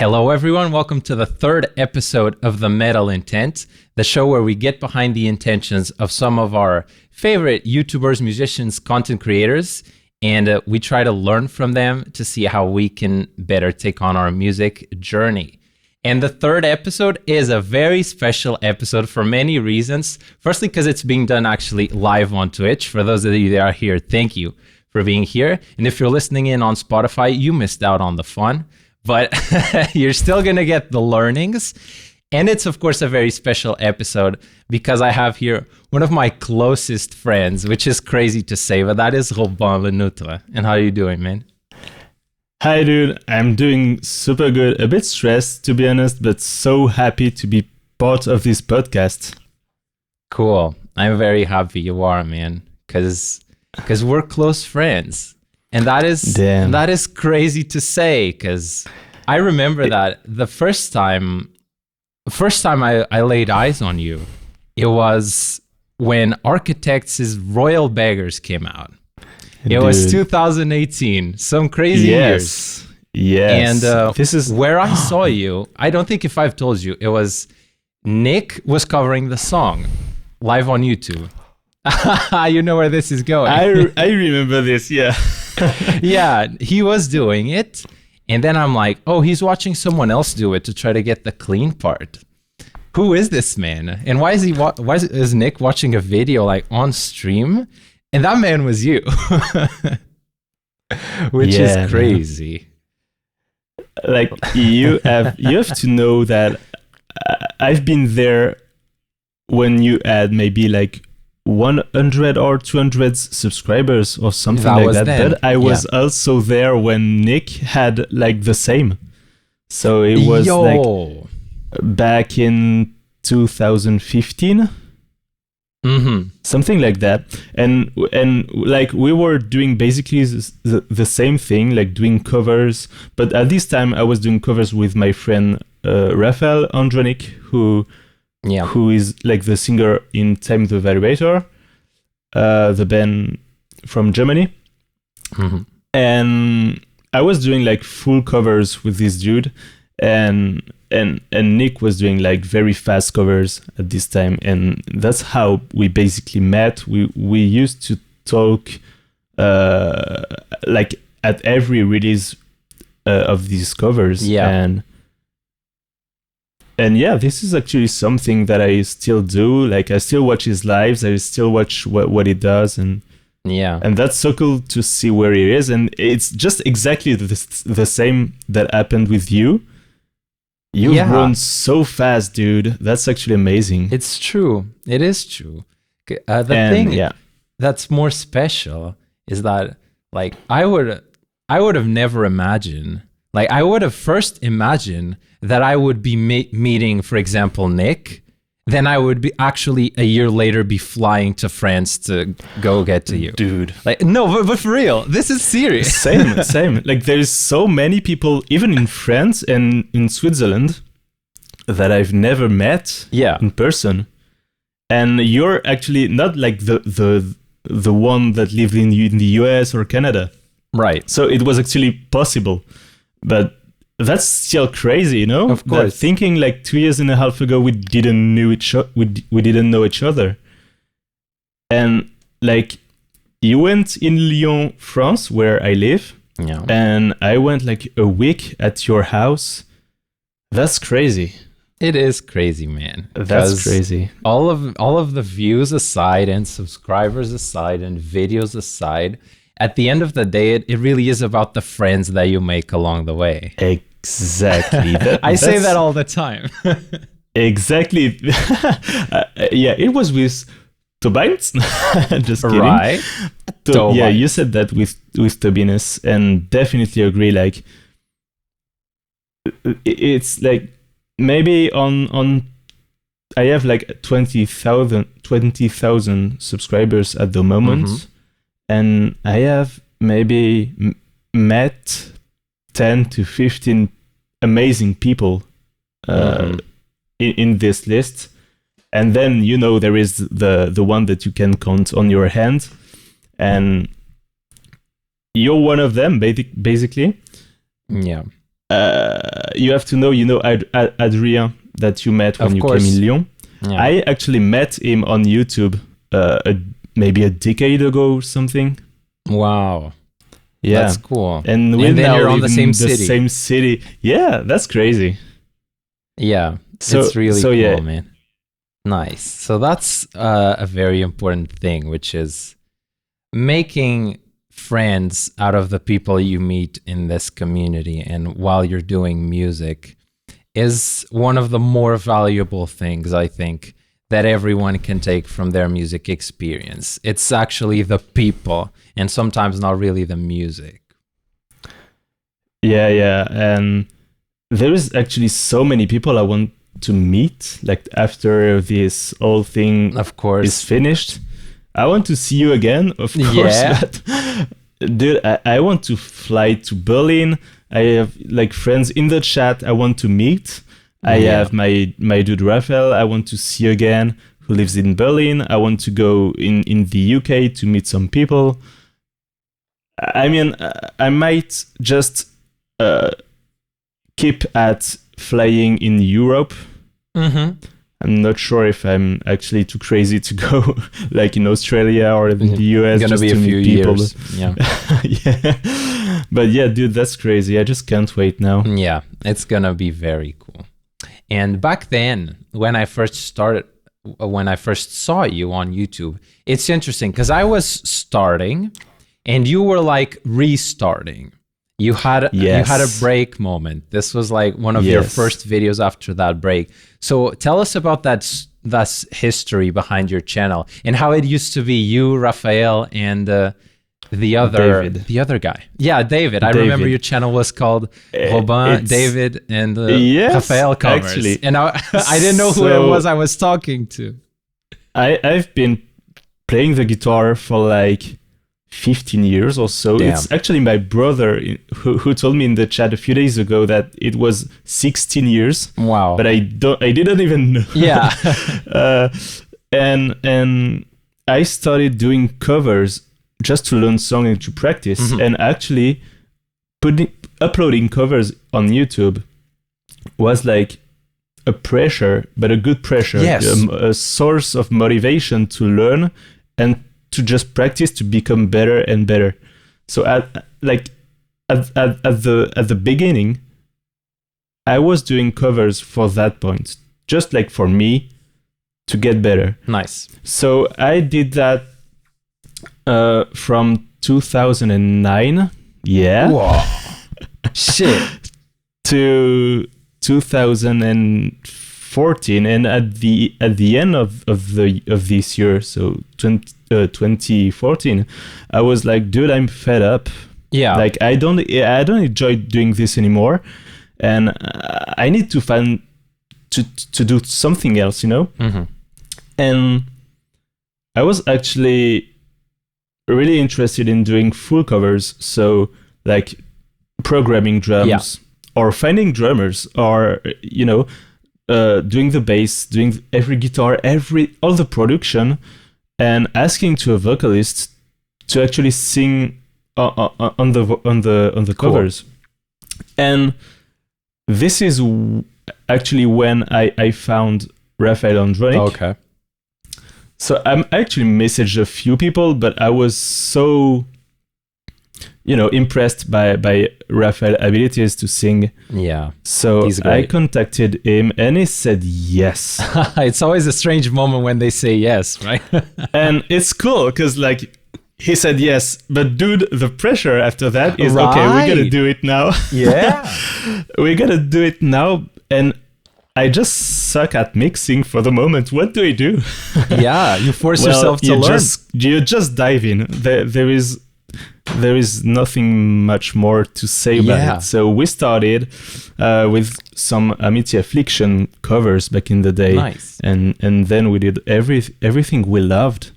Hello, everyone. Welcome to the third episode of The Metal Intent, the show where we get behind the intentions of some of our favorite YouTubers, musicians, content creators, and we try to learn from them to see how we can better take on our music journey. And the third episode is a very special episode for many reasons. Firstly, because it's being done actually live on Twitch. For those of you that are here, thank you for being here. And if you're listening in on Spotify, you missed out on the fun. But you're still going to get the learnings. And it's, of course, a very special episode because I have here one of my closest friends, which is crazy to say, but that is Robin LENEUTRE. And how are you doing, man? Hi, dude. I'm doing super good. A bit stressed, to be honest, but so happy to be part of this podcast. Cool. I'm very happy you are, man, because we're close friends. And that is crazy to say, because I remember that the first time I laid eyes on you, it was when Architects' Royal Beggars came out. It was 2018, some crazy years. Yes. And this is where I saw you. I don't think if I've told you, it was Nick was covering the song live on YouTube. You know where this is going. I remember this, yeah. Yeah, he was doing it. And then I'm like, oh, he's watching someone else do it to try to get the clean part. Who is this man? And why is Nick watching a video like on stream? And that man was you. Which is crazy. Like you have to know that I've been there when you had maybe like 100 or 200 subscribers or something like that. Then. But I was also there when Nick had like the same. So it was like back in 2015. Mm-hmm. Something like that. And like we were doing basically the same thing, like doing covers. But at this time I was doing covers with my friend Raphael Andronik, who is like the singer in Time the Vibrator, the band from Germany. Mm-hmm. And I was doing like full covers with this dude, and Nick was doing like very fast covers at this time, and that's how we basically met. We used to talk like at every release of these covers, And yeah, this is actually something that I still do. Like I still watch his lives. I still watch what he does, and that's so cool to see where he is. And it's just exactly the same that happened with you. You've grown so fast, dude. That's actually amazing. It's true. It is true. The thing that's more special is that like I would have never imagined. Like, I would have first imagined that I would be meeting, for example, Nick. Then I would be actually a year later be flying to France to go get to you. Dude. Like, no, but for real, this is serious. Same. Like, there's so many people, even in France and in Switzerland, that I've never met in person. And you're actually not like the one that lived in the US or Canada. Right. So it was actually possible. But that's still crazy, you know? Of course. That thinking like 2 years and a half ago, we didn't know each other. And like you went in Lyon, France, where I live. Yeah. And I went like a week at your house. That's crazy. It is crazy, man. That's crazy. All of the views aside and subscribers aside and videos aside, at the end of the day, it really is about the friends that you make along the way. Exactly. I say that all the time. Exactly. It was with Tobias. Just kidding. Right. Yeah, you said that with Tobias, and definitely agree. Like, it's like maybe on I have like 20,000 subscribers at the moment. Mm-hmm. And I have maybe met 10 to 15 amazing people in this list. And then, you know, there is the one that you can count on your hand. And you're one of them, basically. Yeah. you have to know, Adrien that you met when Of you course. came in Lyon. Yeah. I actually met him on YouTube maybe a decade ago or something. Wow. Yeah. That's cool. And we And then now you're on live the same in city. the same city. Yeah, that's crazy. Yeah. It's really cool, man. Nice. So that's a very important thing, which is making friends out of the people you meet in this community and while you're doing music is one of the more valuable things, I think, that everyone can take from their music experience. It's actually the people and sometimes not really the music. Yeah. And there is actually so many people I want to meet, like after this whole thing Of course. is finished. I want to see you again, of course. Yeah. But dude, I want to fly to Berlin. I have like friends in the chat I want to meet. I have my dude Raphael I want to see again, who lives in Berlin. I want to go in the UK to meet some people. I mean, I might just keep at flying in Europe. Mm-hmm. I'm not sure if I'm actually too crazy to go like in Australia or in the US. Gonna just be to a few meet people. years. Yeah. Yeah. But yeah, dude, that's crazy. I just can't wait now. Yeah, it's gonna be very cool. And back then, when I first saw you on YouTube, it's interesting because I was starting and you were like restarting. You had a break moment. This was like one of your first videos after that break. So tell us about that history behind your channel and how it used to be you, Raphael, and the other guy. Yeah, David. I remember your channel was called Robin, David, and Raphael Commerce. Actually. And I didn't know who it was I was talking to. I've been playing the guitar for like 15 years or so. Damn. It's actually my brother who told me in the chat a few days ago that it was 16 years. Wow. But I didn't even know. Yeah. And I started doing covers just to learn song and to practice. Mm-hmm. And actually uploading covers on YouTube was like a pressure, but a good pressure. Yes. A source of motivation to learn and to just practice to become better and better. So at the beginning, I was doing covers for that point, just like for me to get better. Nice. So I did that from 2009. Yeah. Whoa. Shit. To 2014, and at the end of this year, so 2014, I was like, dude, I'm fed up. Yeah. Like I don't enjoy doing this anymore, and I need to find to do something else, Mm-hmm. And I was actually really interested in doing full covers, so like programming drums or finding drummers, or doing the bass, doing every guitar, all the production, and asking to a vocalist to actually sing on the covers. And this is actually when I found Raphael Andronic. Okay. So I actually messaged a few people, but I was so impressed by Raphael's abilities to sing. Yeah. So I contacted him and he said yes. It's always a strange moment when they say yes, right? And it's cool because like he said yes, but dude, the pressure after that is okay, we gotta do it now. Yeah. We gotta do it now. And I just suck at mixing for the moment. What do I do? Yeah, you force yourself to learn. You just dive in. There is nothing much more to say about it. So we started with some Amity Affliction covers back in the day. Nice. And then we did everything we loved.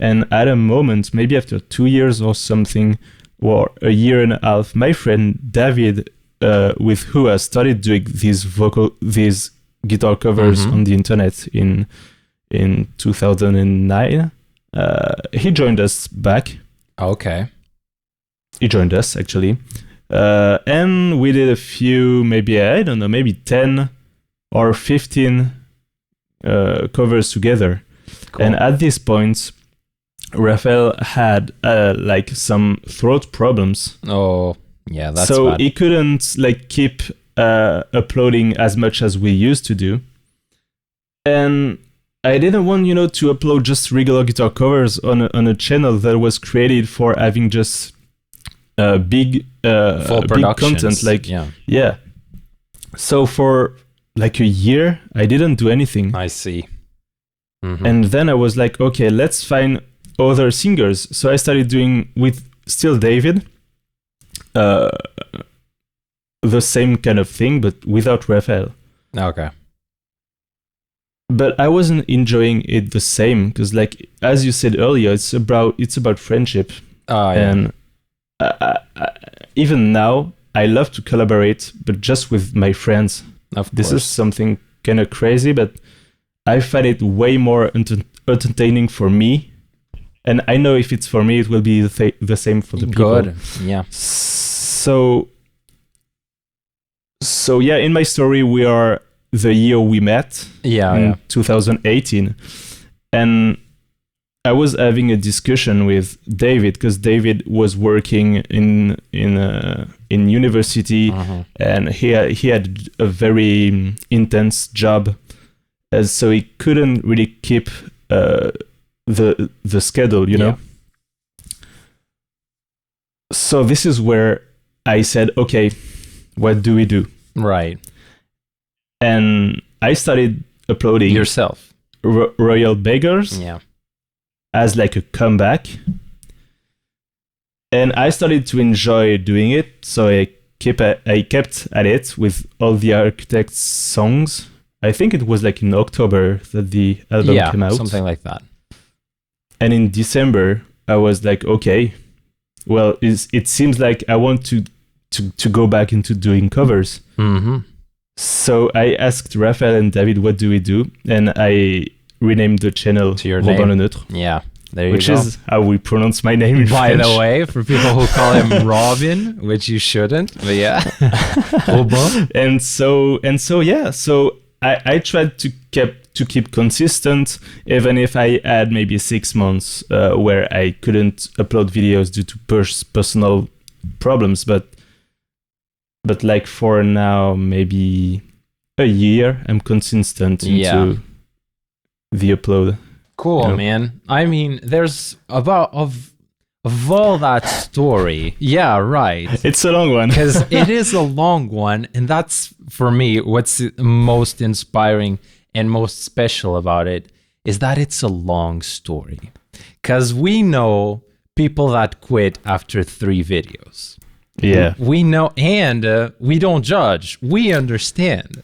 And at a moment, maybe after 2 years or something, or a year and a half, my friend David, with who I started doing these guitar covers on the internet in 2009, he joined us back. Okay. He joined us actually, And we did a few, maybe, I don't know, maybe 10 or 15 covers together. Cool. And at this point, Raphael had like some throat problems. Oh, yeah, that's so bad. he couldn't like keep uploading as much as we used to do. And I didn't want, to upload just regular guitar covers on a channel that was created for having just big Full big productions. content. Like, yeah, So for like a year, I didn't do anything. I see. Mhm. And then I was like, okay, let's find other singers. So I started doing with still David, the same kind of thing, but without Raphael. Okay. But I wasn't enjoying it the same because, like as you said earlier, it's about friendship. Oh, yeah. And even now, I love to collaborate, but just with my friends. Of This course. is something kind of crazy, but I find it way more entertaining for me. And I know if it's for me, it will be the same for the people. Good. Yeah. So yeah, in my story, we are the year we met Yeah. in Yeah. 2018. And I was having a discussion with David because David was working in university, Uh-huh. and he had a very intense job, so he couldn't really keep the schedule, you know. So this is where I said, okay, what do we do? Right. And I started uploading Yourself. Royal Beggars Yeah. as like a comeback. And I started to enjoy doing it, so I kept at it with all the Architects songs. I think it was like in October that the album came out. Something like that. And in December, I was like, okay, well, it seems like I want to go back into doing covers. Mm-hmm. So I asked Raphael and David, what do we do? And I renamed the channel To your Robin name. LENEUTRE, Yeah. There you which go. is how we pronounce my name in By French. the way, for people who call him Robin, which you shouldn't, but yeah. Robin. And so yeah, so I tried to keep consistent, even if I had maybe 6 months where I couldn't upload videos due to personal problems, but like for now, maybe a year, I'm consistent into the upload. Cool, Yeah. man. I mean, there's of all that story. Yeah, right. It's a long one. Because it is a long one, and that's for me what's most inspiring and most special about it is that it's a long story. Because we know people that quit after 3 videos. Yeah, We know, and we don't judge. We understand.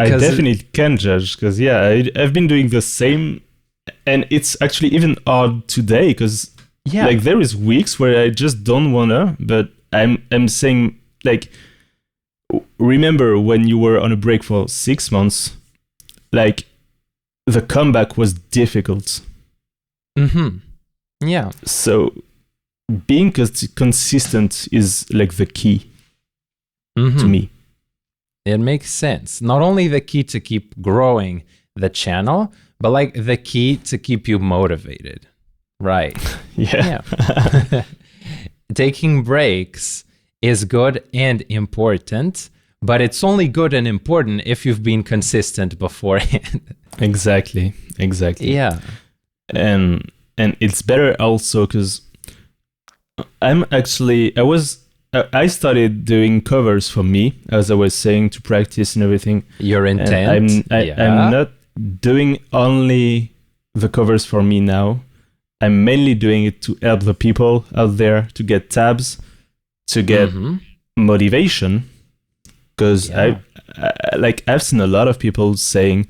I 'Cause definitely can judge because I've been doing the same, and it's actually even hard today because Yeah. like there is weeks where I just don't wanna, but I'm saying like, remember when you were on a break for 6 months, like the comeback was difficult. Mm-hmm. Yeah. So being consistent is like the key Mm-hmm. to me. It makes sense. Not only the key to keep growing the channel, but like the key to keep you motivated. Right. Yeah. Yeah. Taking breaks is good and important, but it's only good and important if you've been consistent beforehand. Exactly. Yeah. And it's better also because I started doing covers for me, as I was saying, to practice and everything. Your And intent. I'm not doing only the covers for me now. I'm mainly doing it to help the people out there to get tabs, to get Mhm. motivation. Because Yeah. I've seen a lot of people saying,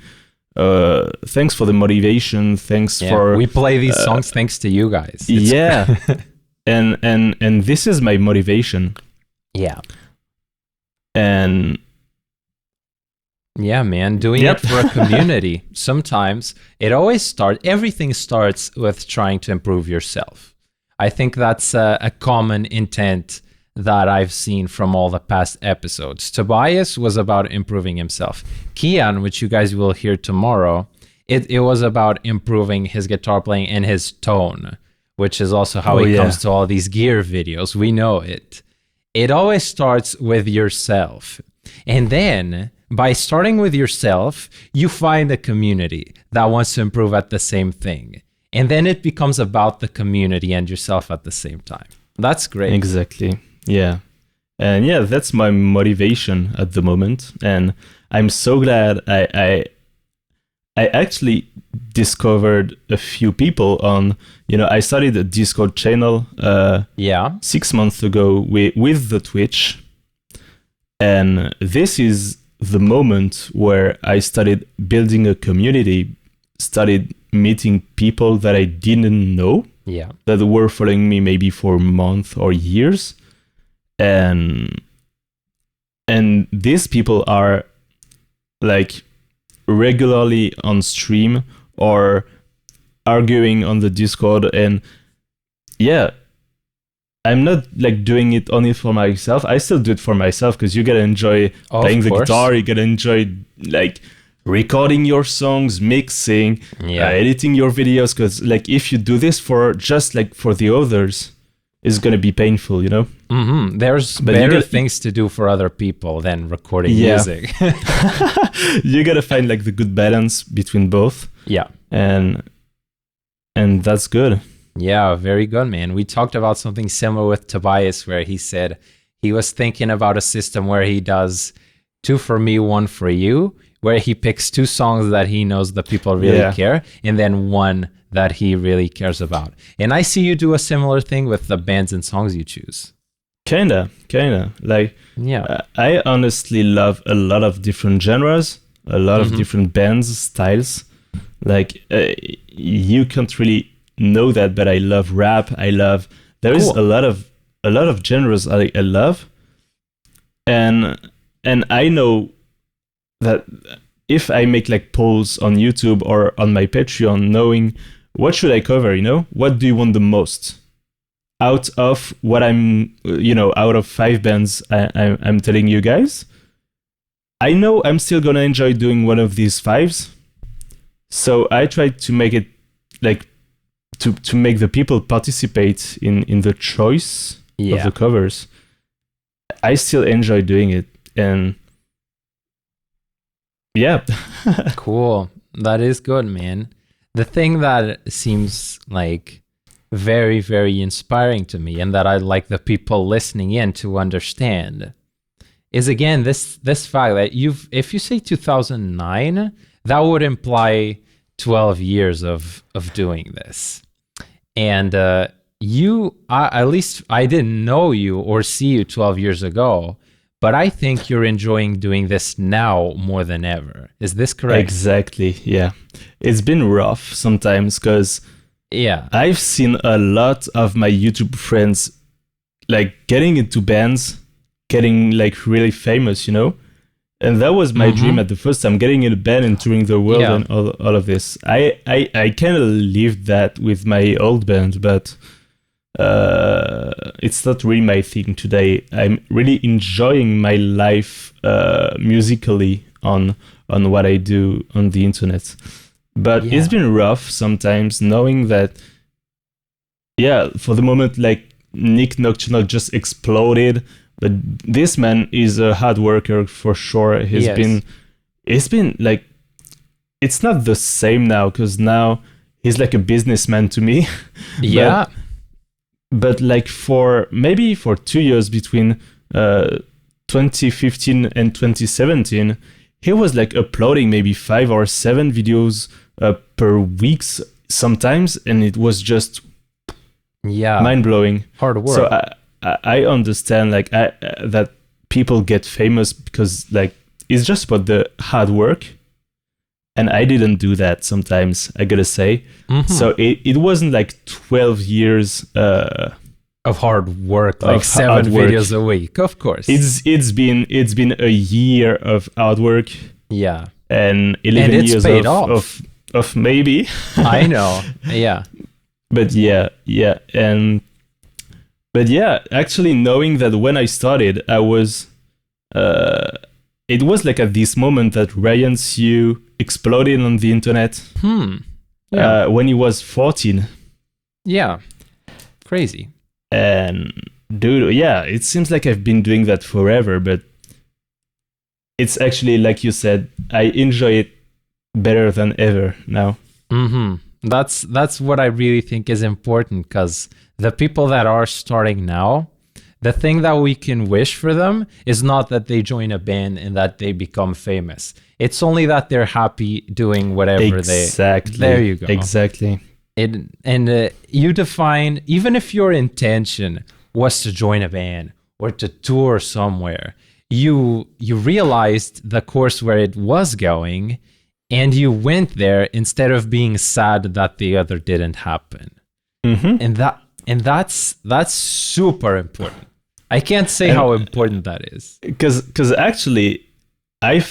"Thanks for the motivation. Thanks Yeah. for We play these songs thanks to you guys. It's- yeah." and this is my motivation. Yeah. And Yeah, man, doing Yep. it for a community. Sometimes everything starts with trying to improve yourself. I think that's a common intent that I've seen from all the past episodes. Tobias was about improving himself. Kian, which you guys will hear tomorrow, it was about improving his guitar playing and his tone, which is also how he comes to all these gear videos. We know it. It always starts with yourself. And then by starting with yourself, you find a community that wants to improve at the same thing. And then it becomes about the community and yourself at the same time. That's great. Exactly. Yeah. And yeah, that's my motivation at the moment. And I'm so glad I actually discovered a few people on, I started a Discord channel 6 months ago with the Twitch. And this is the moment where I started building a community, started meeting people that I didn't know, that were following me maybe for months or years. And these people are like regularly on stream or arguing on the Discord. And yeah, I'm not like doing it only for myself. I still do it for myself because you gotta enjoy playing the guitar. You gotta enjoy like recording your songs, mixing, editing your videos. Because like if you do this for just like for the others, it's gonna be painful, Mm-hmm. There's better things to do for other people than recording music. You gotta find like the good balance between both. Yeah, and that's good. Yeah, very good, man. We talked about something similar with Tobias, where he said he was thinking about a system where he does 2 for me, 1 for you, where he picks 2 songs that he knows the people really care, and then 1 that he really cares about. And I see you do a similar thing with the bands and songs you choose. Kinda. Like, I honestly love a lot of different genres, a lot of different bands, styles. Like, you can't really know that, but I love rap. There is a lot of genres I love, and I know that if I make like polls on YouTube or on my Patreon, knowing what should I cover, what do you want the most out of what I'm, out of 5 bands I'm telling you guys, I know I'm still gonna enjoy doing one of these 5s, so I try to make it like to make the people participate in the choice of the covers. I still enjoy doing it, and Cool. That is good, man. The thing that seems like very, very inspiring to me, and that I'd like the people listening in to understand, is again this fact that if you say 2009, that would imply 12 years of doing this. And at least I didn't know you or see you 12 years ago, but I think you're enjoying doing this now more than ever. Is this correct? Exactly, yeah. It's been rough sometimes because I've seen a lot of my YouTube friends like getting into bands, getting like really famous, And that was my dream at the first time, getting in a band and touring the world and all of this. I kind of lived that with my old band, but it's not really my thing today. I'm really enjoying my life musically on what I do on the internet. But it's been rough sometimes knowing that, for the moment, like Nick Nocturnal just exploded. But this man is a hard worker for sure. It's been like, it's not the same now because now he's like a businessman to me. But like for 2 years between 2015 and 2017, he was like uploading maybe 5 or 7 videos per week sometimes. And it was just mind blowing. Hard work. So I understand like that people get famous because like it's just about the hard work, and I didn't do that sometimes, I gotta say. So it wasn't like 12 years of hard work, like 7 videos a week. Of course, it's been a year of hard work, and 11 years paid off. Of maybe I know, but and But yeah, actually knowing that when I started, I was, it was like at this moment that Ryan Sue exploded on the internet. Yeah. When he was 14. Yeah. Crazy. And dude, yeah, it seems like I've been doing that forever, but it's actually, like you said, I enjoy it better than ever now. That's what I really think is important, because the people that are starting now, the thing that we can wish for them is not that they join a band and that they become famous. It's only that they're happy doing whatever Exactly. There you go. Exactly. You define, even if your intention was to join a band or to tour somewhere, you realized the course where it was going, and you went there instead of being sad that the other didn't happen. And that's super important. I can't say how important that is. Because actually, I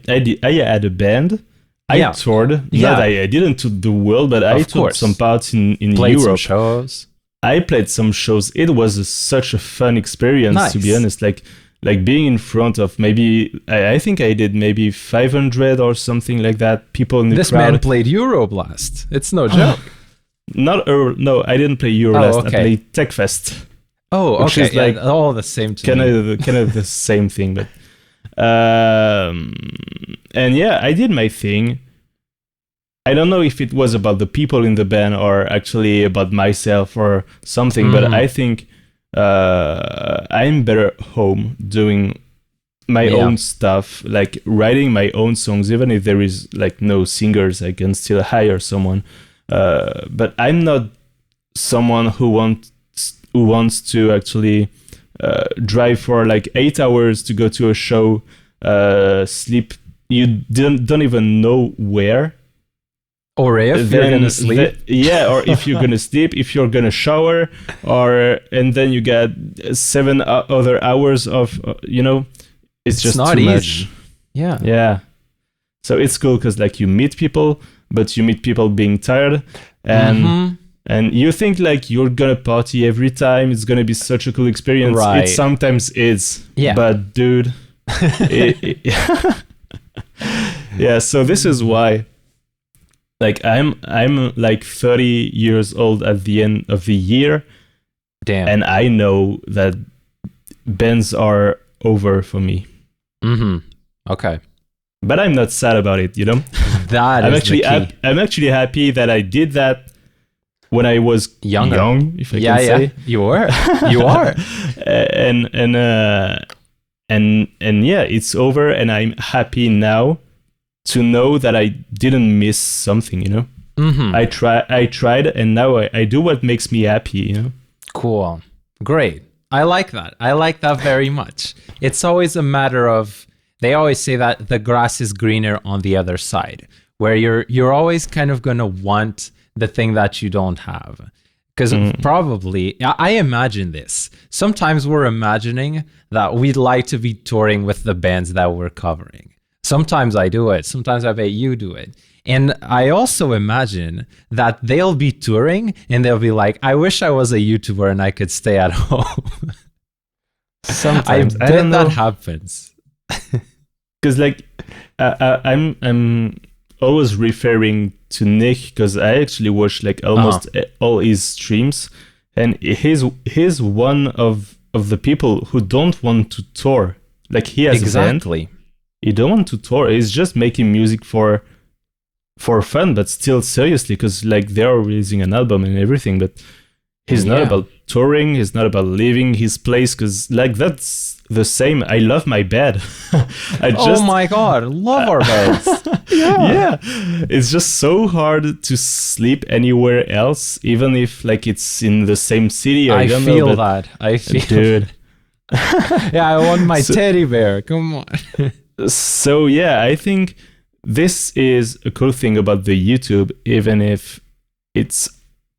had a band. I toured. Yeah, I didn't tour the world, but I took some parts in Played Europe. Some shows. I played some shows. It was such a fun experience, to be honest. Like being in front of maybe, I think I did maybe 500 or something like that, people in the crowd. This man played Euroblast. It's no joke. No, I didn't play Eurolast. Okay. I played TechFest. Oh, which okay. is like all the same to me. Kind of the same thing, but and yeah, I did my thing. I don't know if it was about the people in the band or actually about myself or something, but I think I'm better home doing my own stuff, like writing my own songs, even if there is like no singers, I can still hire someone. But I'm not someone who wants to actually drive for like 8 hours to go to a show, sleep. You don't even know where. Or if you're gonna sleep. Or if you're gonna sleep, if you're gonna shower, and then you get 7 other hours of, it's just not too easy. much. Yeah. So it's cool because like you meet people, but you meet people being tired, and you think like you're gonna party every time. It's gonna be such a cool experience. Right. It sometimes is. Yeah. But dude, yeah. So this is why. Like I'm like 30 years old at the end of the year. Damn. And I know that bands are over for me. Okay. But I'm not sad about it, That I'm is actually the key. I'm actually happy that I did that when I was young, if I can say. You were. You are. and yeah, it's over, and I'm happy now to know that I didn't miss something, I tried, and now I do what makes me happy, Cool. Great. I like that. I like that very much. It's always a matter of, they always say that the grass is greener on the other side, where you're always kind of going to want the thing that you don't have. Because probably, I imagine this. Sometimes we're imagining that we'd like to be touring with the bands that we're covering. Sometimes I do it. Sometimes I bet you do it. And I also imagine that they'll be touring and they'll be like, I wish I was a YouTuber and I could stay at home. Sometimes. I bet that happens. Because like, I'm always referring to Nick, because I actually watch like almost all his streams. And he's one of the people who don't want to tour. Like he has a band. He don't want to tour. He's just making music for fun, but still seriously, because like they're releasing an album and everything. But he's not about touring. He's not about leaving his place, because like that's the same. I love my bed. Oh my god, love our beds. Yeah, it's just so hard to sleep anywhere else, even if like it's in the same city. I feel that. Dude. Yeah, I want my teddy bear. Come on. So yeah, I think this is a cool thing about the YouTube, even if it's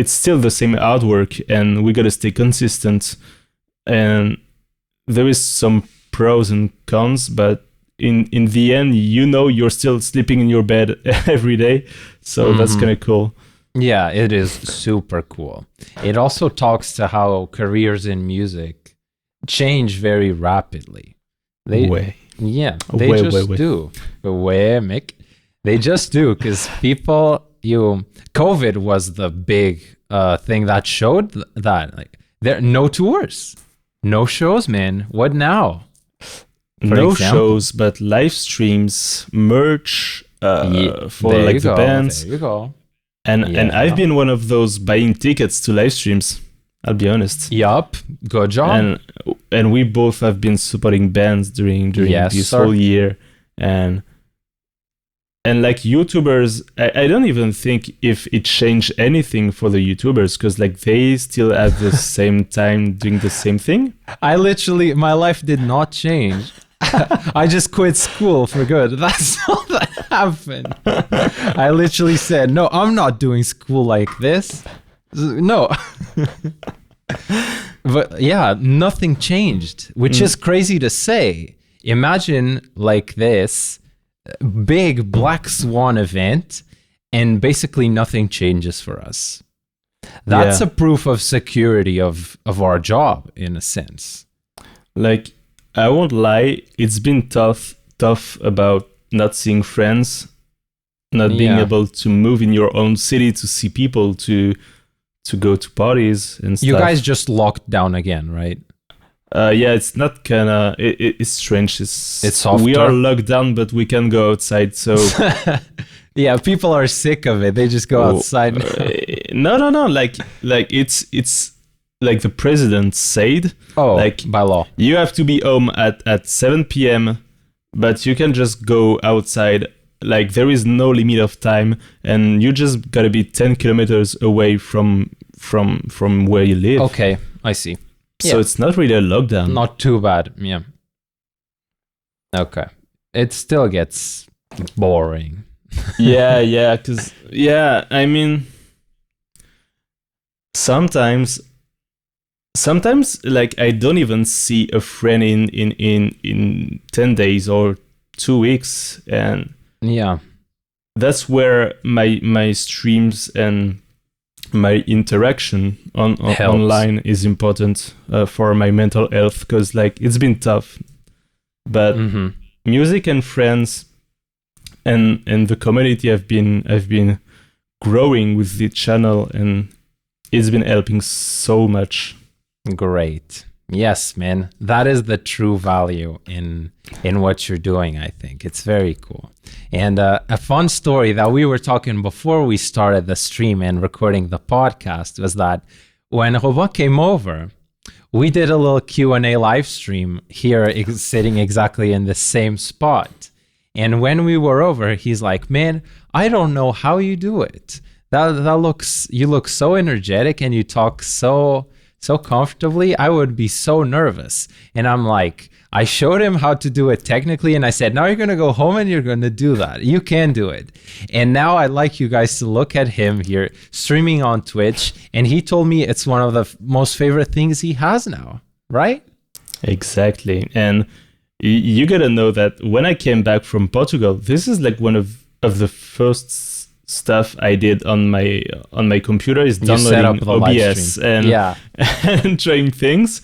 still the same artwork, and we gotta stay consistent. And there is some pros and cons, but in the end, you're still sleeping in your bed every day, so that's kind of cool. Yeah, it is super cool. It also talks to how careers in music change very rapidly. They, Way, yeah, they way, just way. do. Way, Mick. They just do because COVID was the big thing that showed that like there no tours, no shows, man. What now? For No example. shows, but live streams, merch for There like you the go. bands. There you go. And I've Yeah. been one of those buying tickets to live streams. I'll be honest. Yup. Good job. And we both have been supporting bands during Yes, this sir. whole year. And like YouTubers, I don't even think if it changed anything for the YouTubers, because like they still have the same time doing the same thing. My life did not change. I just quit school for good. That's all that happened. I literally said, no, I'm not doing school like this. No. But yeah, nothing changed, which is crazy to say. Imagine like this big black swan event and basically nothing changes for us. That's Yeah. a proof of security of our job in a sense. Like, I won't lie, it's been tough about not seeing friends, not being Yeah. able to move in your own city to see people, to go to parties and stuff. You guys just locked down again, right? Yeah, it's not kinda. It's strange. It's softer. We are locked down, but we can go outside. So Yeah, people are sick of it. They just go outside. no. Like it's like the president said. Oh, like by law. you have to be home at 7 p.m. But you can just go outside. Like there is no limit of time, and you just gotta be 10 kilometers away from where you live. Okay, I see. So Yeah. it's not really a lockdown. Not too bad. Yeah. Okay. It still gets boring. yeah, because I mean, sometimes like I don't even see a friend in 10 days or 2 weeks, and Yeah. that's where my streams and my interaction Helps. online is important for my mental health, because like it's been tough, but Mm-hmm. music and friends and the community have been growing with the channel, and it's been helping so much. Great. Yes, man. That is the true value in what you're doing, I think. It's very cool. And a fun story that we were talking before we started the stream and recording the podcast was that when Robin came over, we did a little Q&A live stream here, sitting exactly in the same spot. And when we were over, he's like, man, I don't know how you do it. You look so energetic and you talk so comfortably. I would be so nervous. And I'm like, I showed him how to do it technically, and I said, now you're going to go home and you're going to do that. You can do it. And now I'd like you guys to look at him here streaming on Twitch, and he told me it's one of the most favorite things he has now, right? Exactly. And you gotta know that when I came back from Portugal, this is like one of the first stuff I did on my computer is You set up downloading the live OBS stream. and Yeah. and trying things.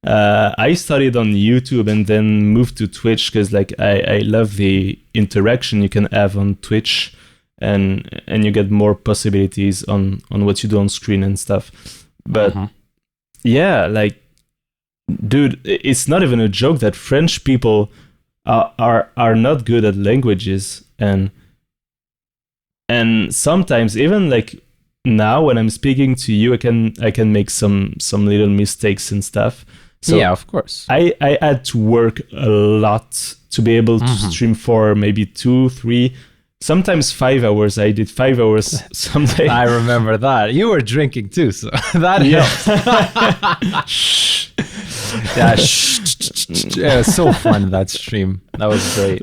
I started on YouTube and then moved to Twitch because like I love the interaction you can have on Twitch, and you get more possibilities on what you do on screen and stuff. But yeah, like, dude, it's not even a joke that French people are not good at languages, and sometimes even like now when I'm speaking to you, I can make some little mistakes and stuff. So yeah, of course. I had to work a lot to be able to stream for maybe 2, 3, sometimes 5 hours. I did 5 hours someday. I remember that. You were drinking too, so that helps. Shh. Yeah, yeah, it was so fun, that stream. That was great.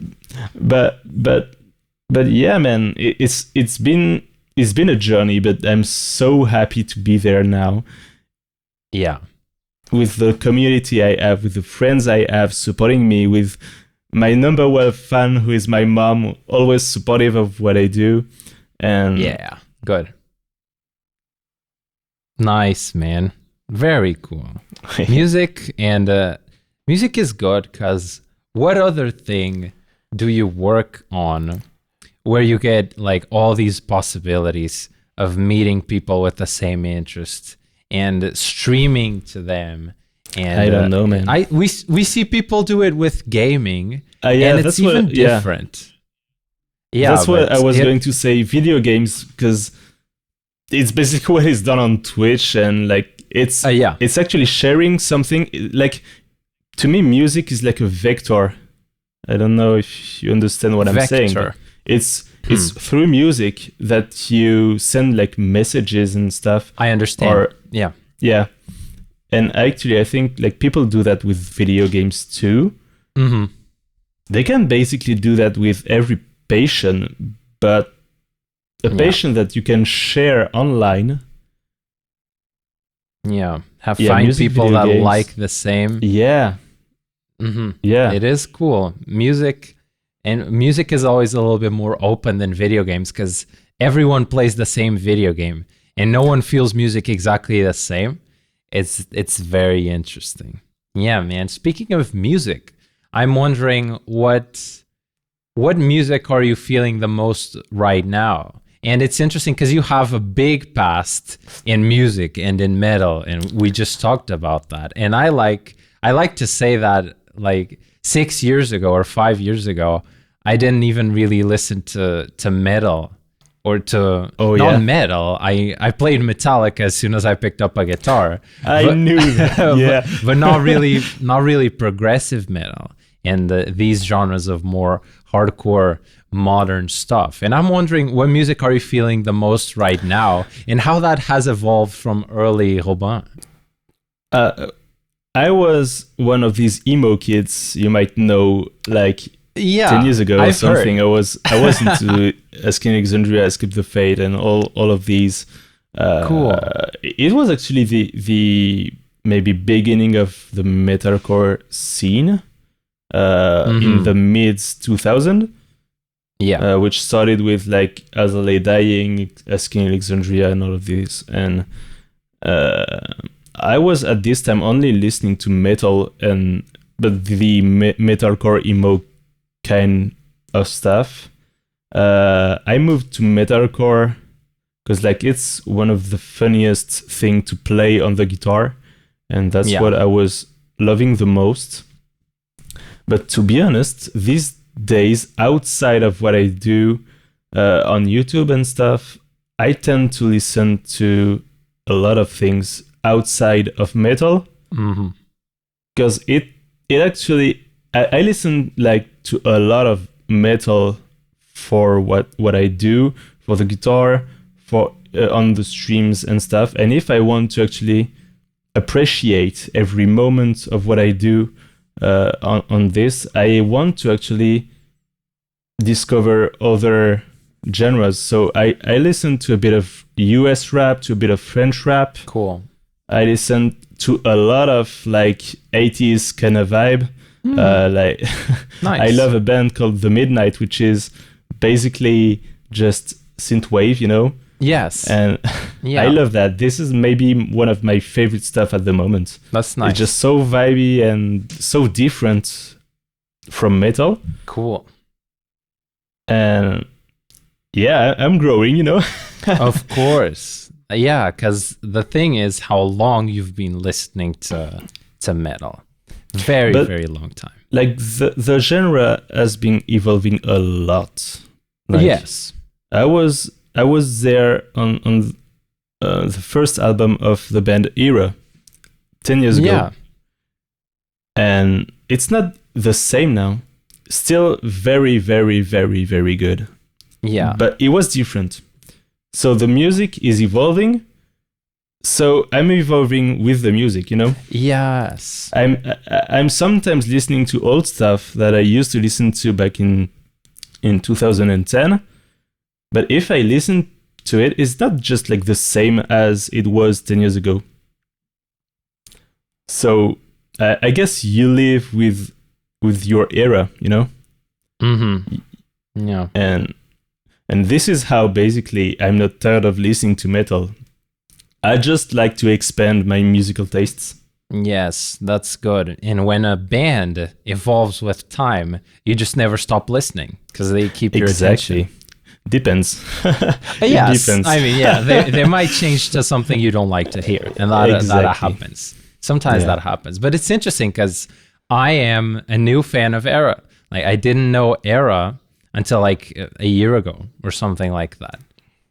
But yeah, man, it's been a journey, but I'm so happy to be there now. Yeah. With the community I have, with the friends I have supporting me, with my number one fan who is my mom, always supportive of what I do. And Yeah, good. Nice, man. Very cool. Music and music is good because what other thing do you work on where you get like all these possibilities of meeting people with the same interest and streaming to them? And I don't know, man. We see people do it with gaming, Yeah, and it's even different. Yeah, that's what I was going to say. Video games, because it's basically what is done on Twitch, and like it's actually sharing something. Like, to me, music is like a vector. I don't know if you understand what I'm saying. It's through music that you send like messages and stuff. I understand. Yeah. And actually, I think like people do that with video games too. Mm-hmm. They can basically do that with every passion, but a passion that you can share online. Yeah, find people that games. like the same. Yeah. Mm-hmm. Yeah. It is cool. Music is always a little bit more open than video games because everyone plays the same video game and no one feels music exactly the same. It's very interesting. Yeah, man. Speaking of music, I'm wondering what music are you feeling the most right now? And it's interesting because you have a big past in music and in metal, and we just talked about that. And I like to say that like 6 years ago or 5 years ago, I didn't even really listen to metal or to metal. I played Metallica as soon as I picked up a guitar. I knew that. Yeah. but not really progressive metal and these genres of more hardcore modern stuff. And I'm wondering, what music are you feeling the most right now and how that has evolved from early Robin? I was one of these emo kids you might know, like 10 years ago or something. I was into Asking Alexandria, Skip the Fate, and all of these. Cool. It was actually the maybe beginning of the metalcore scene in the mid 2000. Yeah. Which started with like As I Lay Dying, Asking Alexandria, and all of these. And I was at this time only listening to metal but the metalcore emo kind of stuff. I moved to metalcore because like it's one of the funniest thing to play on the guitar, and that's what I was loving the most. But to be honest, these days, outside of what I do on YouTube and stuff, I tend to listen to a lot of things outside of metal, because it actually I listen like to a lot of metal for what I do, for the guitar, for on the streams and stuff. And if I want to actually appreciate every moment of what I do on this, I want to actually discover other genres. So I listen to a bit of US rap, to a bit of French rap. Cool. I listen to a lot of like 80s kind of vibe. Like Nice. I love a band called The Midnight, which is basically just synthwave, you know? Yes. And Yeah. I love that. This is maybe one of my favorite stuff at the moment. That's nice. It's just so vibey and so different from metal. Cool. And yeah, I'm growing, you know? Of course. Yeah, because the thing is how long you've been listening to metal. Very long time. Like the genre has been evolving a lot. Like, yes. I was there on the first album of the band Era 10 years ago. Yeah. And it's not the same now. Still very, very, very, very good. Yeah. But it was different. So the music is evolving. So I'm evolving with the music, you know? Yes. I'm sometimes listening to old stuff that I used to listen to back in 2010. But if I listen to it, it's not just like the same as it was 10 years ago. So I guess you live with your era, you know? Yeah. And this is how basically I'm not tired of listening to metal. I just like to expand my musical tastes. Yes, that's good. And when a band evolves with time, you just never stop listening because they keep your Exactly. attention. Depends. It Yes, depends. I mean, yeah, they might change to something you don't like to hear, and that Exactly. happens. Sometimes Yeah. that happens, but it's interesting because I am a new fan of Era. Like I didn't know Era until like a year ago or something like that.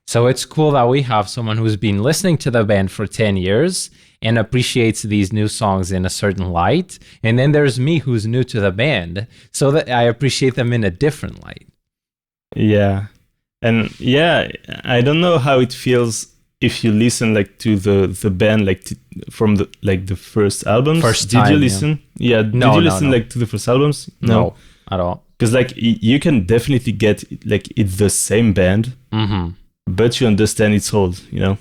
So it's cool that we have someone who's been listening to the band for 10 years and appreciates these new songs in a certain light. And then there's me who's new to the band, so that I appreciate them in a different light. Yeah. And yeah, I don't know how it feels if you listen like to the band like from the first albums. First Did you time, yeah. listen? Yeah. Did No, you no, listen no. like to the first albums? No, at all. Because like you can definitely get like it's the same band, Mm-hmm. but you understand it's old, you know?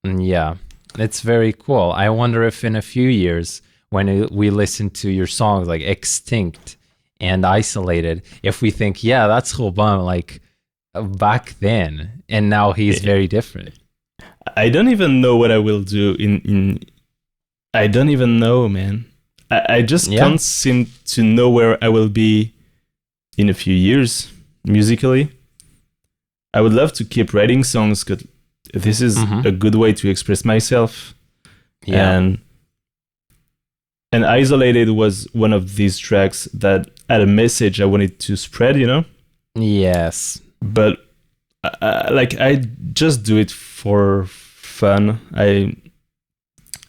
Yeah, it's very cool. I wonder if in a few years, when we listen to your songs like Extinct and Isolated, if we think, yeah, that's Robin, like back then, and now he's very different. I don't even know what I will do in I don't even know, man. I just Yeah. can't seem to know where I will be in a few years musically. I would love to keep writing songs because this is Mhm. a good way to express myself. Yeah. And Isolated was one of these tracks that had a message I wanted to spread, you know? Yes. But like I just do it for fun.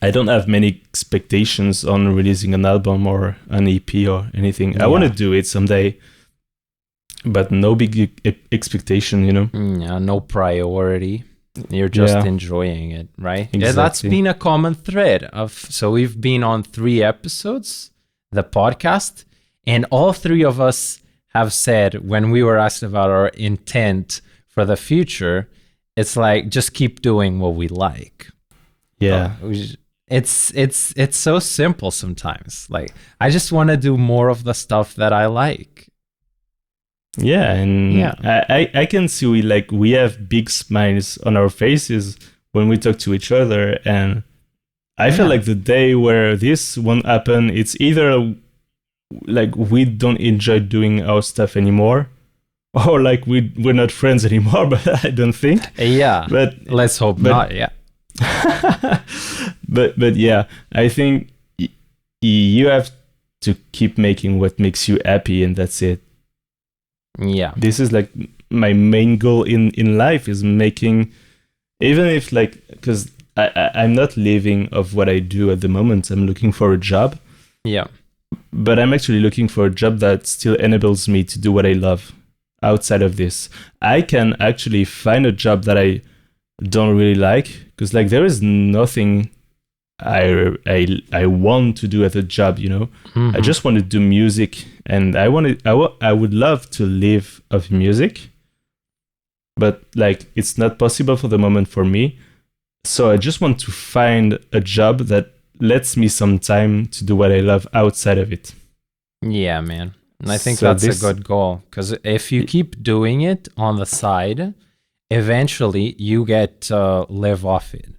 I don't have many expectations on releasing an album or an EP or anything. I want to Yeah. do it someday, but no big expectation, you know? Yeah, no priority. You're just Yeah. enjoying it, right? Yeah, that's Exactly. been a common thread of. So we've been on 3 episodes, the podcast, and all 3 of us have said when we were asked about our intent for the future, it's like just keep doing what we like. Yeah. It's so simple sometimes. Like I just want to do more of the stuff that I like. Yeah, and Yeah. I can see we have big smiles on our faces when we talk to each other, and I feel Yeah. like the day where this won't happen, it's either like we don't enjoy doing our stuff anymore, or like we're not friends anymore. But I don't think. Yeah. But Let's hope not. Yeah. but yeah, I think you have to keep making what makes you happy, and that's it. Yeah. This is like my main goal in life is making, even if like, because I'm not living of what I do at the moment. I'm looking for a job, Yeah. but I'm actually looking for a job that still enables me to do what I love outside of this. I can actually find a job that I don't really like, because like there is nothing I want to do at a job, you know. I Mhm. just want to do music, and I would love to live of music, but like it's not possible for the moment for me. So I just want to find a job that lets me some time to do what I love outside of it. Yeah, man. And I think So that's this- a good goal because if you keep doing it on the side, eventually you get to live off it,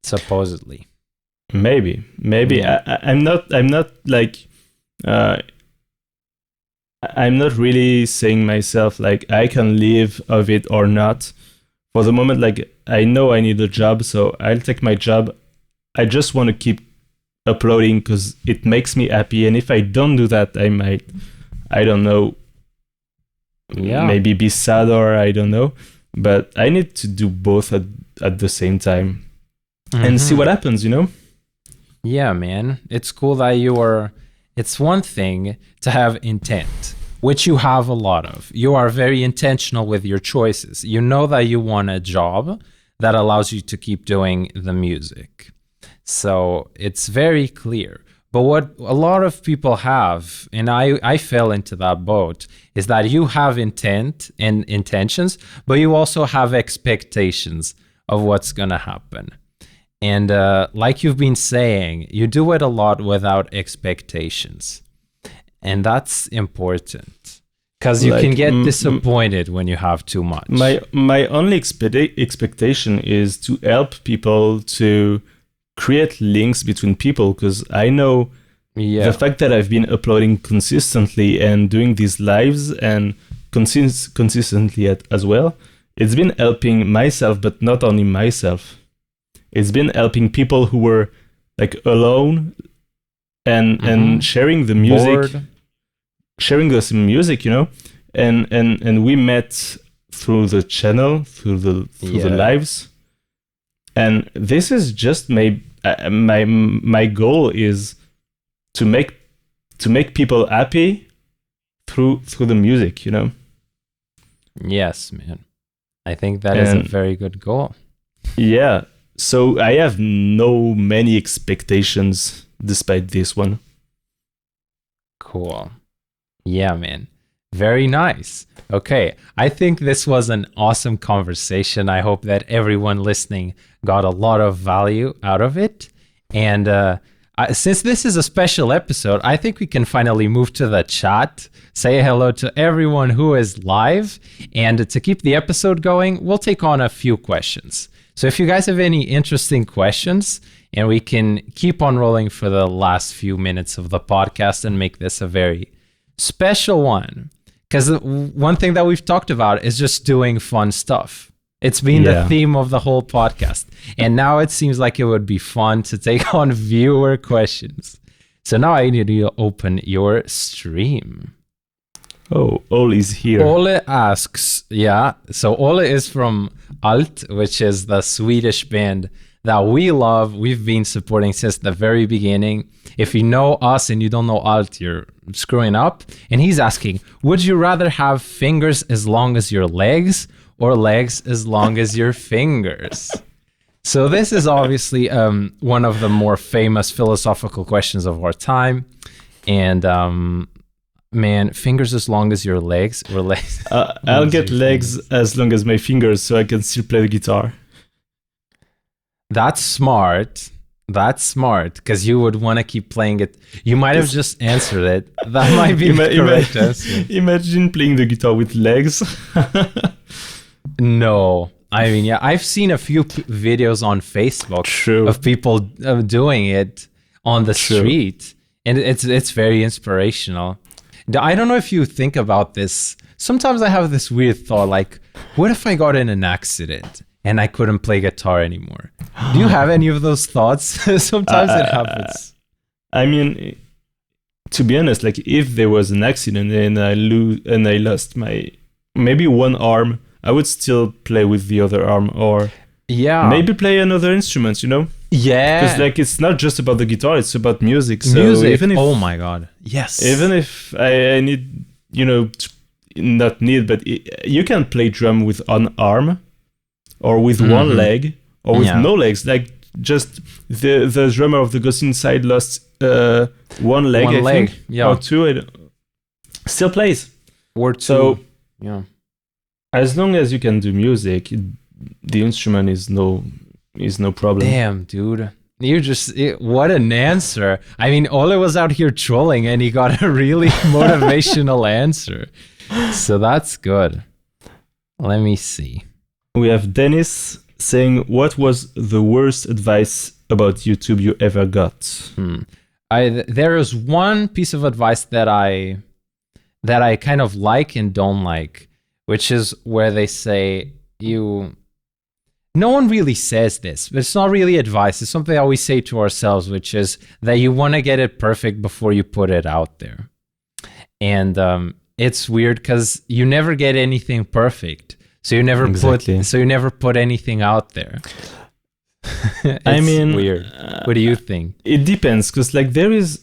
supposedly. Maybe Yeah. I'm not like I'm not really saying myself like I can live of it or not. For the moment, like I know I need a job, so I'll take my job. I just want to keep uploading because it makes me happy, and if I don't do that, I might, I don't know, Yeah. maybe be sad, or I don't know. But I need to do both at the same time and see Mhm. what happens, you know? Yeah, man. It's cool that you are. It's one thing to have intent, which you have a lot of. You are very intentional with your choices. You know that you want a job that allows you to keep doing the music. So it's very clear. But what a lot of people have, and I fell into that boat, is that you have intent and intentions, but you also have expectations of what's going to happen. And like you've been saying, you do it a lot without expectations. And that's important Because you can Like, get disappointed when you have too much. my only expectation is to help people to create links between people, because I know Yeah. the fact that I've been uploading consistently and doing these lives and consistently as well, it's been helping myself, but not only myself. It's been helping people who were like alone and sharing the music, Bored. sharing us music, you know, and we met through the channel, through the lives, and this is just my goal is to make people happy through the music, you know. Yes, man. I think that is a very good goal. Yeah. So I have no many expectations despite this one. Cool. Yeah, man. Very nice. Okay. I think this was an awesome conversation. I hope that everyone listening got a lot of value out of it. And since this is a special episode, I think we can finally move to the chat, say hello to everyone who is live. And to keep the episode going, we'll take on a few questions. So if you guys have any interesting questions, and we can keep on rolling for the last few minutes of the podcast and make this a very special one. Because one thing that we've talked about is just doing fun stuff. It's been the theme of the whole podcast. And now it seems like it would be fun to take on viewer questions. So now I need you to open your stream. Oh, Ole is here. Ole asks, so Ole is from Alt, which is the Swedish band that we love. We've been supporting since the very beginning. If you know us and you don't know Alt, you're screwing up. And he's asking, would you rather have fingers as long as your legs or legs as long as your fingers? So this is obviously one of the more famous philosophical questions of our time. And man, fingers as long as your legs or legs? I'll get legs as long as my fingers so I can still play the guitar. That's smart. That's smart, because you would want to keep playing it. You might have just answered it. That might be the correct answer. Imagine playing the guitar with legs. No. I mean, I've seen a few videos on Facebook of people doing it on the street, and it's very inspirational. I don't know if you think about this. Sometimes I have this weird thought, like, what if I got in an accident and I couldn't play guitar anymore? Do you have any of those thoughts? Sometimes it happens. I mean, to be honest, like if there was an accident and I lost my maybe one arm, I would still play with the other arm, or maybe play another instrument, you know? Yeah. Because like it's not just about the guitar, it's about music. So even if, oh my God. Yes. Even if I need, you know, not need, but you can play drum with one arm or with one leg or with no legs. Like just the drummer of the Ghost Inside lost one leg, I think, or two. Still plays. Or two. So yeah. As long as you can do music, the instrument is no problem. Damn, dude. What an answer. I mean, Ole was out here trolling and he got a really motivational answer. So that's good. Let me see. We have Dennis saying, what was the worst advice about YouTube you ever got? There is one piece of advice that I kind of like and don't like, which is where they say no one really says this, but it's not really advice. It's something that we say to ourselves, which is that you want to get it perfect before you put it out there. And it's weird because you never get anything perfect. So you never put anything out there. I mean, weird. What do you think? It depends, because like there is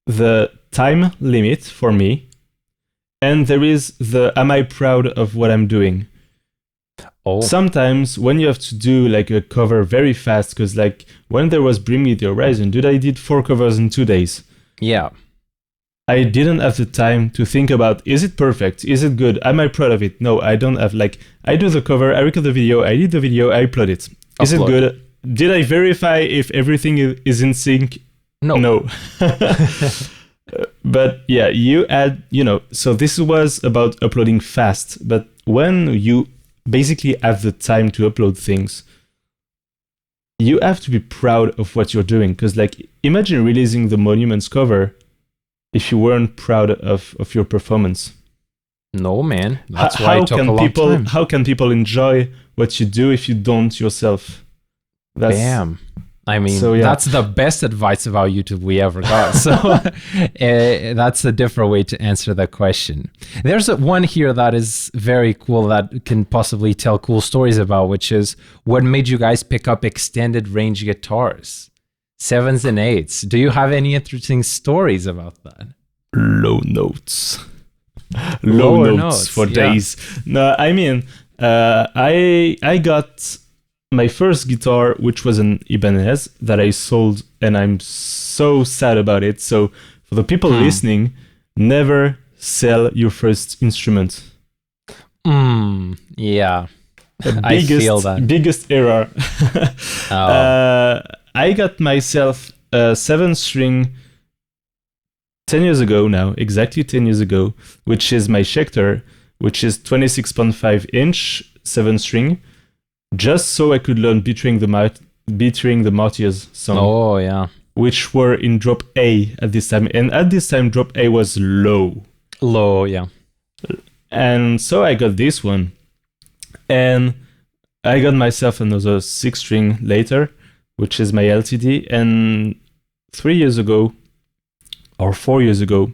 the time limit for me, and there is the am I proud of what I'm doing? Oh. Sometimes when you have to do like a cover very fast, because like when there was Bring Me the Horizon, dude, I did 4 covers in 2 days. Yeah. I didn't have the time to think about, is it perfect? Is it good? Am I proud of it? No, I don't have. Like, I do the cover, I record the video, I did the video, I upload it. Is it good? Did I verify if everything is in sync? No. But yeah, you add, so this was about uploading fast. But when you basically have the time to upload things, you have to be proud of what you're doing. Because, like, imagine releasing the Monuments cover if you weren't proud of your performance. No, man. That's why it took a long time. How can people enjoy what you do if you don't yourself? Bam. I mean, so, yeah. That's the best advice about YouTube we ever got. So that's a different way to answer that question. There's one here that is very cool that can possibly tell cool stories about, which is what made you guys pick up extended range guitars, 7s and 8s. Do you have any interesting stories about that? Low notes. Low notes for days. No, I mean, I got my first guitar, which was an Ibanez that I sold, and I'm so sad about it. So for the people listening, never sell your first instrument. Yeah. I feel that. Biggest error. I got myself a 7-string 10 years ago now, exactly 10 years ago, which is my Schecter, which is 26.5-inch 7-string, just so I could learn Betraying the Martyrs song. Oh, yeah. Which were in drop A at this time. And at this time, drop A was low. Low, yeah. And so I got this one. And I got myself another 6-string later, which is my LTD. And 3 years ago, or 4 years ago,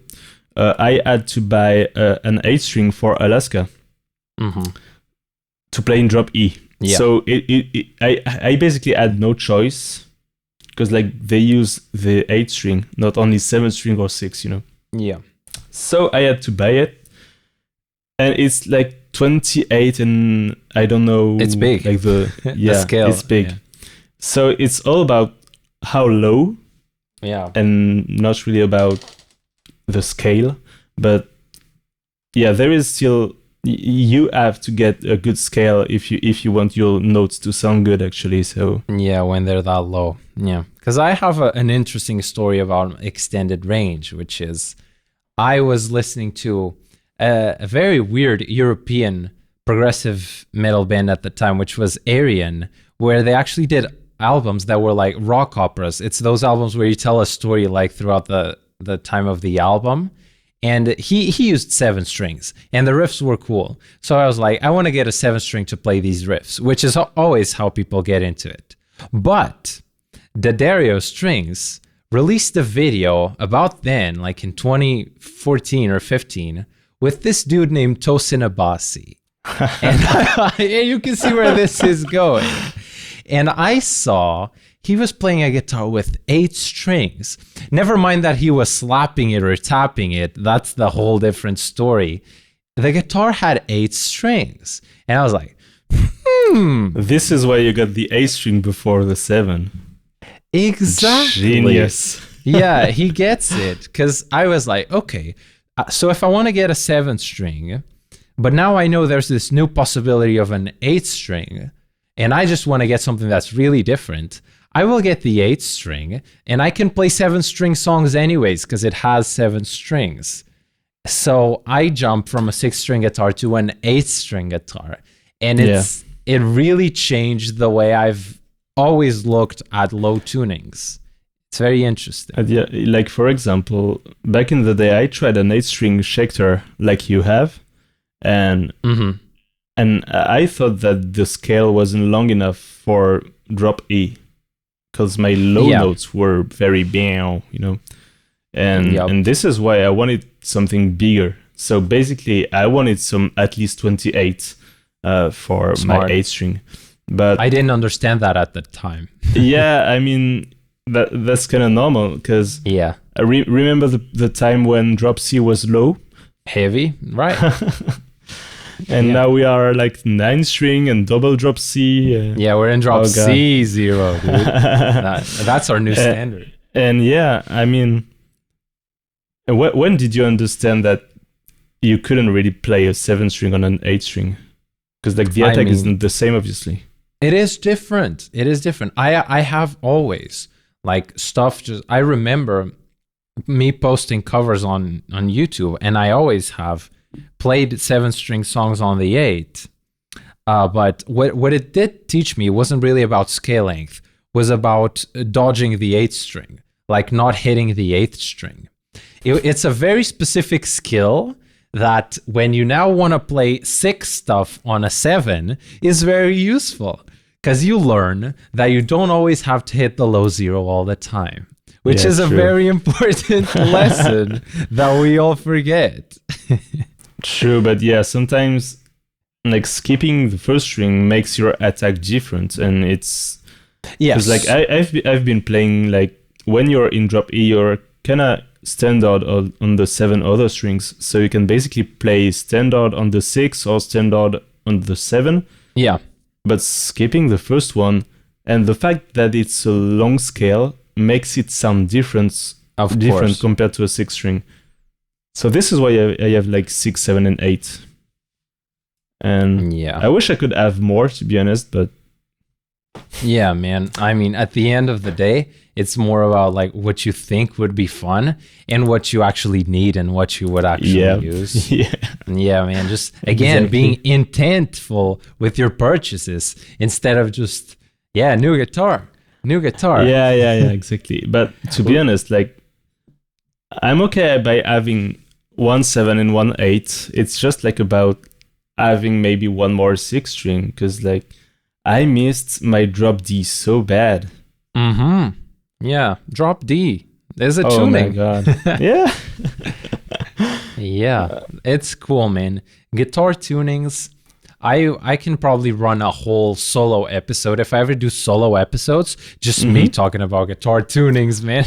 I had to buy an 8-string for Alaska to play in drop E. Yeah. So I basically had no choice, because like they use the 8-string, not only 7-string or 6, Yeah. So I had to buy it, and it's like 28, and I don't know. It's big. Like the scale. It's big. Yeah. So it's all about how low. Yeah. And not really about the scale, but yeah, there is still. You have to get a good scale if you want your notes to sound good, actually. So yeah, when they're that low. Yeah, because I have an interesting story about extended range, which is I was listening to a very weird European progressive metal band at the time, which was Arian, where they actually did albums that were like rock operas. It's those albums where you tell a story like throughout the time of the album. And he used 7 strings, and the riffs were cool. So I was like, I want to get a 7-string to play these riffs, which is always how people get into it. But D'Addario Strings released a video about then, like in 2014 or 15, with this dude named Tosin Abasi. And you can see where this is going. And I saw he was playing a guitar with 8 strings. Never mind that he was slapping it or tapping it. That's the whole different story. The guitar had 8 strings. And I was like, This is why you got the A string before the 7. Exactly. Genius. Yeah, he gets it. Because I was like, okay, so if I want to get a 7-string, but now I know there's this new possibility of an 8-string, and I just want to get something that's really different, I will get the 8-string, and I can play 7-string songs anyways because it has 7 strings. So I jump from a 6-string guitar to an 8-string guitar, and it really changed the way I've always looked at low tunings. It's very interesting. Yeah, like for example, back in the day, I tried an 8-string Schecter like you have, and I thought that the scale wasn't long enough for drop E, because my low notes were very bang, and this is why I wanted something bigger. So basically, I wanted some at least 28 for my 8-string. But I didn't understand that at the time. Yeah, I mean that's kind of normal, because I remember the time when drop C was low, heavy, right? And now we are like 9-string and double drop C. We're in drop C0, dude. That's our new standard. And yeah, I mean, when did you understand that you couldn't really play a 7-string on an 8-string? Because like the attack isn't the same, obviously. It is different. I have always like stuff. I remember me posting covers on YouTube, and I always have played 7-string songs on the 8. But what it did teach me wasn't really about scale length, was about dodging the 8th string, like not hitting the 8th string. It's a very specific skill that when you now want to play 6 stuff on a 7 is very useful, because you learn that you don't always have to hit the low 0 all the time, which is a very important lesson that we all forget. True, but yeah, sometimes like skipping the first string makes your attack different, and it's yes. Like I've been playing, like when you're in drop E, you're kind of standard on the 7 other strings, so you can basically play standard on the 6 or standard on the 7. Yeah. But skipping the first one, and the fact that it's a long scale makes it sound different compared to a 6 string. So this is why I have like 6, 7, and 8. And yeah, I wish I could have more, to be honest, but yeah, man. I mean, at the end of the day, it's more about like what you think would be fun and what you actually need and what you would actually use. Yeah, man. Just again, being intentful with your purchases instead of just new guitar. Yeah, exactly. But to be honest, like I'm okay by having 1 7 and 1 8. It's just like about having maybe one more 6 string, because like I missed my drop D so bad. Yeah, drop D. There's a Oh tuning. my god. Yeah. Yeah, it's cool, man. Guitar tunings. I can probably run a whole solo episode. If I ever do solo episodes, just me talking about guitar tunings, man.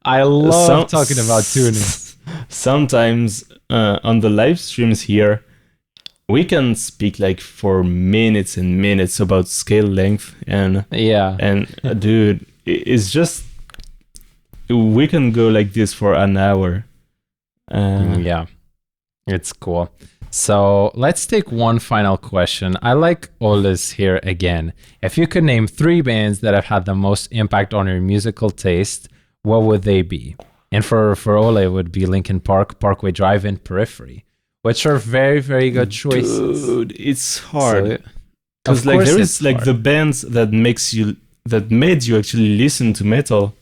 I love talking about tunings. Sometimes on the live streams here, we can speak like for minutes and minutes about scale length, and dude, it's just we can go like this for an hour. Yeah, it's cool. So let's take one final question. I like Ole's here again. If you could name 3 bands that have had the most impact on your musical taste, what would they be? And for Ole, it would be Linkin Park, Parkway Drive, and Periphery, which are very, very good choices. Dude, it's hard. Because like there is like the bands that made you actually listen to metal.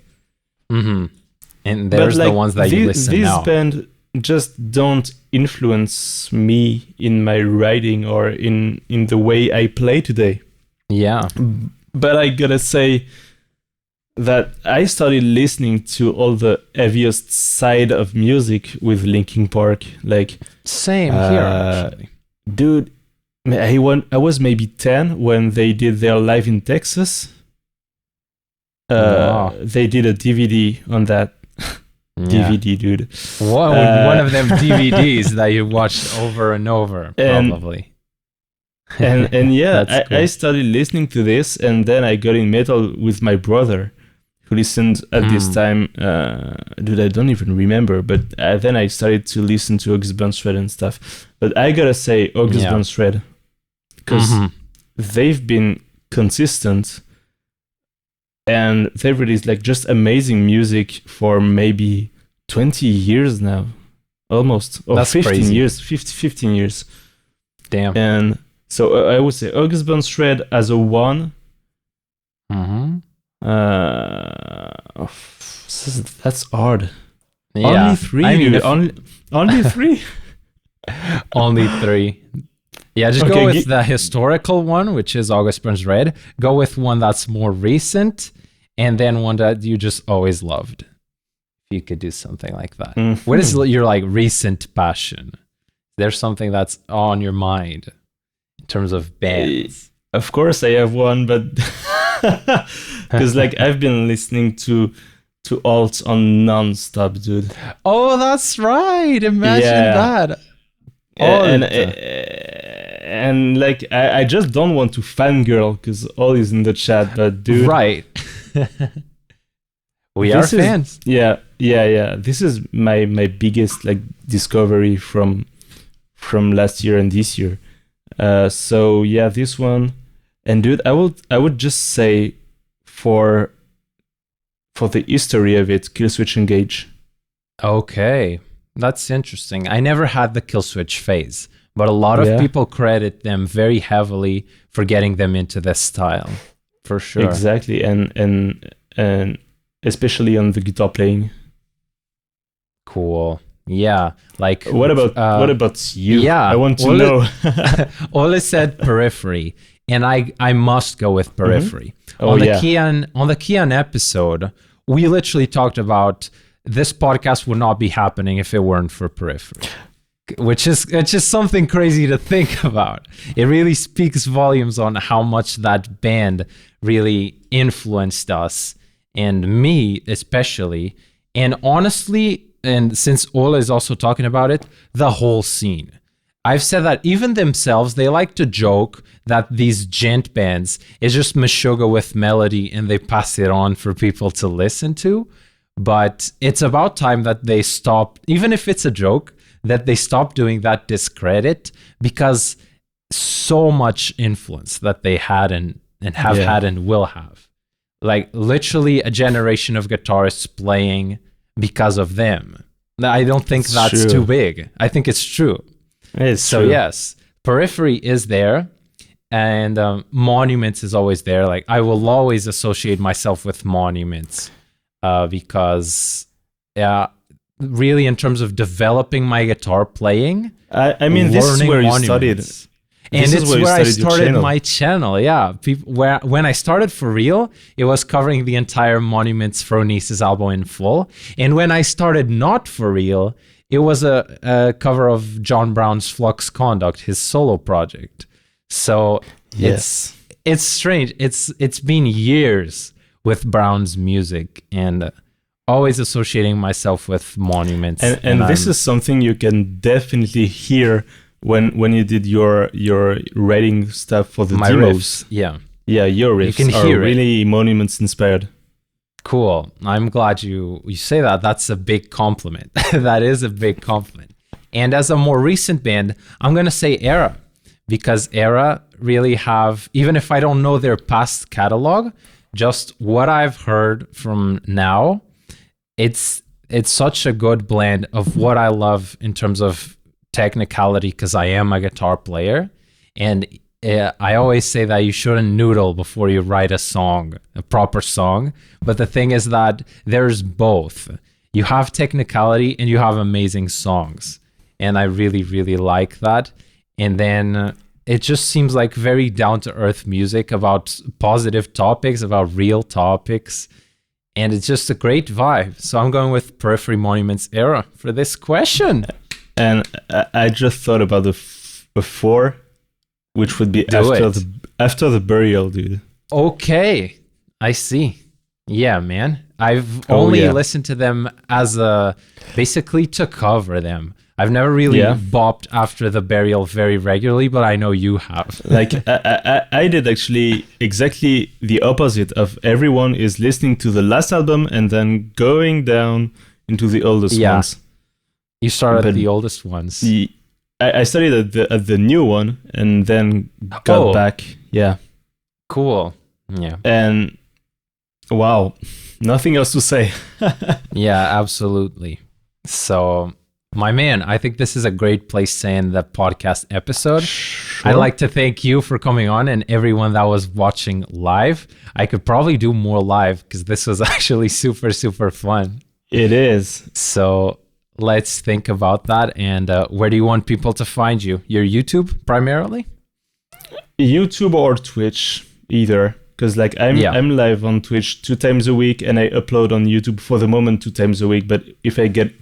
And there's the ones that you listen now. These bands just don't influence me in my writing or in the way I play today. Yeah. But I gotta say that I started listening to all the heaviest side of music with Linkin Park. Like same here, actually. Dude, I was maybe 10 when they did their live in Texas. They did a DVD on that. DVD, dude. One of them DVDs that you watched over and over, probably. And yeah, cool. I started listening to this, and then I got in metal with my brother, who listened at this time. Dude, I don't even remember, but then I started to listen to August Burns Red and stuff. But I gotta say August Burns Red, because they've been consistent, and they've released like just amazing music for maybe 20 years now, almost, or that's 15 crazy. years, 15 years. Damn. And so I would say August Burns Red as a 1. That's hard. Yeah. Only 3, dude. Only 3. Only 3. Yeah, just go with the historical one, which is August Burns Red. Go with one that's more recent, and then one that you just always loved. If you could do something like that. What is your like recent passion? There's something that's on your mind in terms of bands. Of course I have one, but because like I've been listening to alt on non-stop, dude. Oh, that's right. Imagine that. And like I just don't want to fangirl because all is in the chat, but dude, right. We are fans. Yeah. This is my biggest like discovery from last year and this year. So yeah, this one. And dude, I would just say for the history of it, Killswitch Engage. Okay, that's interesting. I never had the kill switch phase, but a lot of people credit them very heavily for getting them into this style, for sure. Exactly, and especially on the guitar playing. Cool. Yeah. Like what about you? Yeah, I want to know. Ole said Periphery, and I must go with Periphery. On the Kian episode, we literally talked about this podcast would not be happening if it weren't for Periphery. Which is something crazy to think about. It really speaks volumes on how much that band really influenced us, and me especially. And honestly, and since Ola is also talking about it, the whole scene. I've said that even themselves, they like to joke that these gent bands is just Meshuggah with melody and they pass it on for people to listen to. But it's about time that they stop, even if it's a joke, that they stop doing that discredit, because so much influence that they had and have had and will have. Like literally a generation of guitarists playing because of them. I don't think that's too big. I think it's true. It's true. Yes, Periphery is there, and Monuments is always there. Like I will always associate myself with Monuments because really in terms of developing my guitar playing, I mean, this is where you studied. And it's where I started my channel. Yeah. When I started for real, it was covering the entire Monuments Phronesis album in full. And when I started not for real, it was a cover of John Brown's Flux Conduct, his solo project. So it's strange. It's been years with Brown's music and always associating myself with Monuments. And this is something you can definitely hear when you did your writing stuff for the demos. Riffs, your riffs are really Monuments inspired. Cool. I'm glad you say that. That's a big compliment. That is a big compliment. And as a more recent band, I'm gonna say Era, because Era really have, even if I don't know their past catalog, just what I've heard from now, it's such a good blend of what I love in terms of technicality, because I am a guitar player, and I always say that you shouldn't noodle before you write a proper song. But the thing is that there's both. You have technicality and you have amazing songs, and I really, really like that. And then it just seems like very down-to-earth music about positive topics, about real topics, and it's just a great vibe. So I'm going with Periphery, Monuments, Era for this question. And I just thought about the before, which would be after the burial, dude. Okay, I see. Yeah, man. I've only listened to them as basically to cover them. I've never really bopped after the burial very regularly, but I know you have. Like I did actually exactly the opposite of everyone is listening to the last album and then going down into the oldest ones. You started at the oldest ones. I started at the new one and then got back. Yeah. Cool. Yeah. And wow, nothing else to say. Yeah, absolutely. So, my man, I think this is a great place to end the podcast episode. Sure. I'd like to thank you for coming on and everyone that was watching live. I could probably do more live because this was actually super, super fun. It is. So let's think about that. And where do you want people to find you? Your YouTube primarily? YouTube or Twitch, either. Because like I'm live on Twitch 2 times a week and I upload on YouTube for the moment 2 times a week. But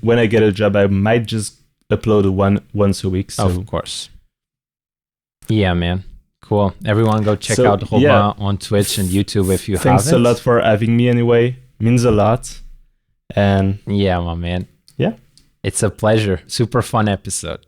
when I get a job, I might just upload once a week. So. Of course. Yeah, man. Cool. Everyone go check out Robin on Twitch and YouTube if you haven't. Thanks a lot for having me anyway. Means a lot. And yeah, my man. Yeah. It's a pleasure. Super fun episode.